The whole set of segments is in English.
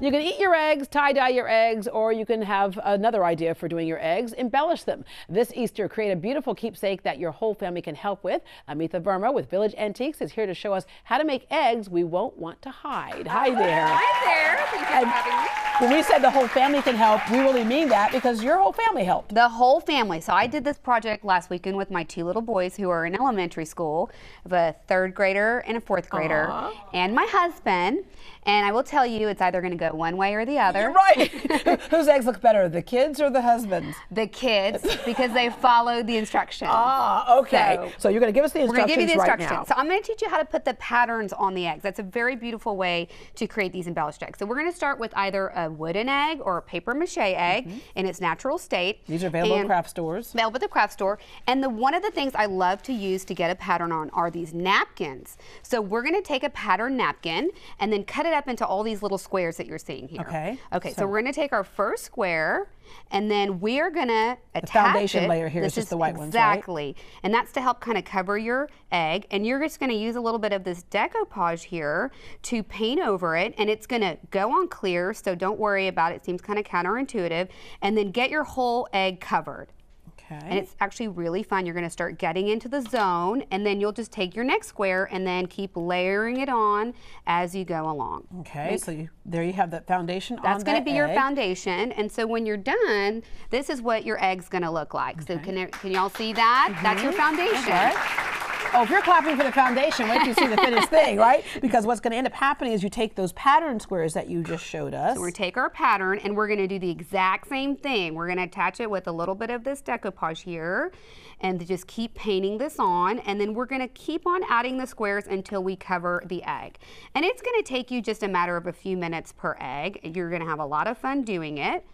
You can eat your eggs, tie-dye your eggs, or you can have another idea for doing your eggs, embellish them. This Easter, create a beautiful keepsake that your whole family can help with. Amitha Verma with Village Antiques is here to show us how to make eggs we won't want to hide. Hi there. Hi there. Thank you for having me. When we said the whole family can help, we really mean that because your whole family helped. The whole family. So I did this project last weekend with my two little boys who are in elementary school, a third grader and a fourth grader, and my husband. And I will tell you, it's either going to go one way or the other. You're right. Whose eggs look better, the kids or the husband's? The kids, because they followed the instructions. Okay. So you're going to give us the instructions. We're going to give you the instructions. Right now. So I'm going to teach you how to put the patterns on the eggs. That's a very beautiful way to create these embellished eggs. So we're going to start with either a wooden egg or a paper mache egg in its natural state. These are available in craft stores. Available at the craft store. And one of the things I love to use to get a pattern on are these napkins. So we're going to take a pattern napkin and then cut it up into all these little squares that you're seeing here. Okay, so we're going to take our first square and then we're going to attach the foundation layer here is just the white ones, right? Exactly. And that's to help kind of cover your egg. And you're just going to use a little bit of this decoupage here to paint over it. And it's going to go on clear, so don't worry about it. It seems kind of counterintuitive. And then get your whole egg covered. And it's actually really fun. You're going to start getting into the zone, and then you'll just take your next square and then keep layering it on as you go along. Okay, so there you have that foundation on That's going to be egg. your foundation, and so when you're done, this is what your egg's going to look like. So can y'all see that? That's your foundation. Oh, if you're clapping for the foundation, wait till you see the finished thing, right? Because what's going to end up happening is you take those pattern squares that you just showed us. So we're going to take our pattern and we're going to do the exact same thing. We're going to attach it with a little bit of this decoupage here and just keep painting this on. And then we're going to keep on adding the squares until we cover the egg. And it's going to take you just a matter of a few minutes per egg. You're going to have a lot of fun doing it.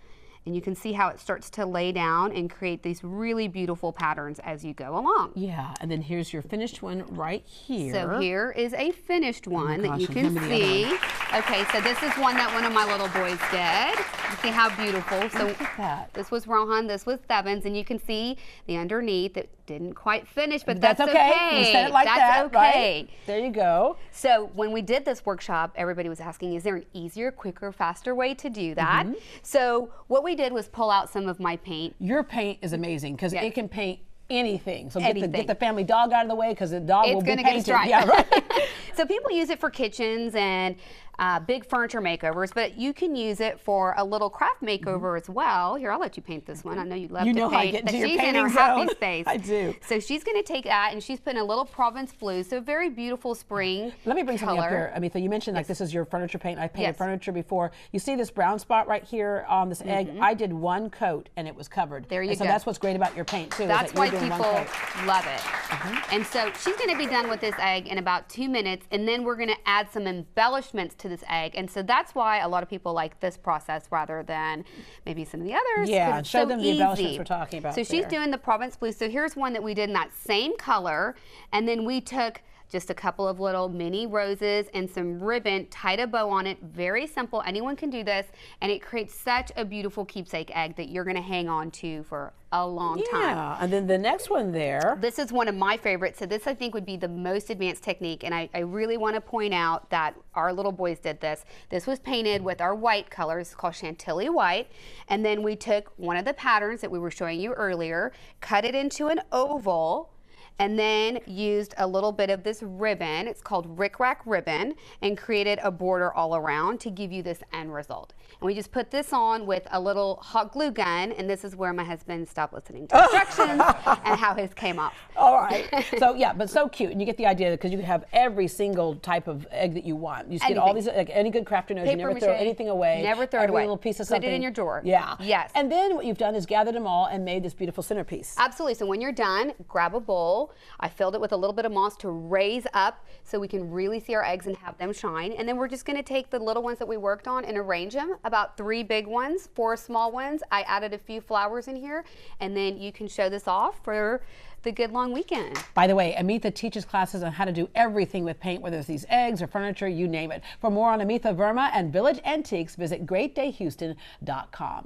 And you can see how it starts to lay down and create these really beautiful patterns as you go along. Yeah, and then here's your finished one right here. So here is a finished one that you can see. Okay, so this is one that one of my little boys did. You see how beautiful. So look at that. This was Rohan, this was Thevins, and you can see the underneath. It didn't quite finish, but that's okay. You said it like that's that, okay. Right? There you go. So when we did this workshop, everybody was asking, is there an easier, quicker, faster way to do that? So what we did was pull out some of my paint. Your paint is amazing because it can paint anything. So get the family dog out of the way because the dog will be painted. It's going to get a stripe. Yeah, right. So people use it for kitchens and big furniture makeovers, but you can use it for a little craft makeover as well. Here, I'll let you paint this one. I know you love to paint. You know how I get into your she's in painting her zone. happy space. I do. So she's going to take that and she's putting a little Provence blue, so very beautiful spring Let me bring something up here. Amitha, you mentioned like this is your furniture paint. I painted furniture before. You see this brown spot right here on this egg? I did one coat and it was covered. There you go. So that's what's great about your paint too. That's why people love it. Uh-huh. And so she's going to be done with this egg in about 2 minutes, and then we're going to add some embellishments to this egg. And so that's why a lot of people like this process rather than maybe some of the others. Yeah, it's show so them the easy. embellishments we're talking about. So she's doing the Provence blue. So here's one that we did in that same color, and then we took just a couple of little mini roses and some ribbon, tied a bow on it. Very simple. Anyone can do this, and it creates such a beautiful keepsake egg that you're going to hang on to for a long time. Yeah, and then the next one there. This is one of my favorites. So this, I think, would be the most advanced technique, and I really want to point out that our little boys did this. This was painted with our white colors. It's called Chantilly white, and then we took one of the patterns that we were showing you earlier, cut it into an oval, and then used a little bit of this ribbon, it's called Rick Rack ribbon, and created a border all around to give you this end result. And we just put this on with a little hot glue gun, and this is where my husband stopped listening to instructions and how his came off. All right. So yeah, but so cute, and you get the idea because you can have every single type of egg that you want. You just get all these, like any good crafter knows, you never throw anything away. Never throw it away. Every little piece of something. Put it in your drawer. Yeah. Yes. And then what you've done is gathered them all and made this beautiful centerpiece. Absolutely. So when you're done, grab a bowl. I filled it with a little bit of moss to raise up so we can really see our eggs and have them shine. And then we're just going to take the little ones that we worked on and arrange them, about 3 big ones, 4 small ones. I added a few flowers in here, and then you can show this off for the good long weekend. By the way, Amitha teaches classes on how to do everything with paint, whether it's these eggs or furniture, you name it. For more on Amitha Verma and Village Antiques, visit greatdayhouston.com.